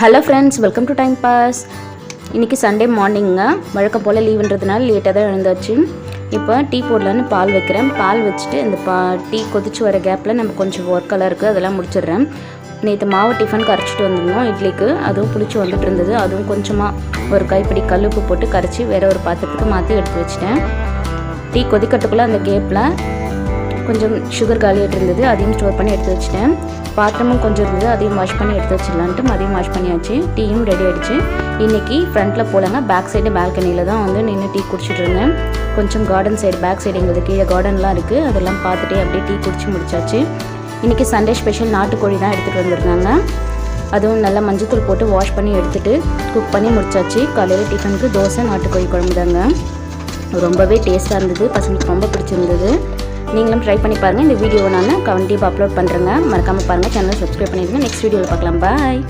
Hello friends, welcome to time pass. இன்றைக்கி Sunday மார்னிங்க. வழக்கம் போல் லீவுன்றதுனால லேட்டாக தான் எழுந்தாச்சு. இப்போ டீ போடலான்னு பால் வைக்கிறேன். பால் வச்சுட்டு இந்த டீ கொதிச்சு வர கேப்பில் நம்ம கொஞ்சம் ஒர்க்கெல்லாம் இருக்குது, அதெல்லாம் முடிச்சிடுறேன். நேற்று மாவு டிஃபன் கரைச்சிட்டு வந்துருந்தோம் இட்லிக்கு, அதுவும் புளிச்சு வந்துட்டு இருந்தது. அதுவும் கொஞ்சமாக ஒரு கைப்பிடி கல்லுப்பு போட்டு கரைச்சி வேறு ஒரு பாத்திரத்துக்கு மாற்றி எடுத்து வச்சிட்டேன். டீ கொதிக்கிறதுக்குள்ளே அந்த கேப்பில் கொஞ்சம் சுகர் காலியாகிட்டு இருந்தது, அதையும் ஸ்டோர் பண்ணி எடுத்து வச்சிட்டேன். பாத்திரமும் கொஞ்சம் இருந்தது, அதையும் வாஷ் பண்ணி எடுத்து வச்சிடலான்ட்டு அதையும் வாஷ் பண்ணியாச்சு. டீயும் ரெடி ஆகிடுச்சு. இன்றைக்கி ஃப்ரண்ட்டில் போலங்க, பேக் சைடு பால்கனியில் தான் வந்து நின்று டீ குடிச்சிட்டு இருந்தேன். கொஞ்சம் கார்டன் சைடு பேக் சைடு எங்களுக்கு கீழே கார்டன்லாம் இருக்குது, அதெல்லாம் பார்த்துட்டே அப்படியே டீ குடிச்சு முடிச்சாச்சு. இன்றைக்கி சண்டே ஸ்பெஷல் நாட்டுக்கோழி தான் எடுத்துகிட்டு வந்திருந்தாங்க. அதுவும் நல்லா மஞ்சத்தூள் போட்டு வாஷ் பண்ணி எடுத்துகிட்டு குக் பண்ணி முடிச்சாச்சு. காலையில் டிஃபனுக்கு தோசை நாட்டுக்கோழி குழம்பு தாங்க. ரொம்பவே டேஸ்ட்டாக இருந்தது, பசங்களுக்கு ரொம்ப பிடிச்சிருந்தது. நீங்களும் ட்ரை பண்ணி பாருங்கள். இந்த வீடியோவை நான் கண்டிப்பாக அப்லோட் பண்ணுறேங்க. மறக்காமல் பாருங்கள், சேனலை சப்ஸ்கிரைப் பண்ணிடுங்க. நெக்ஸ்ட் வீடியோவில் பார்க்கலாம். பாய்.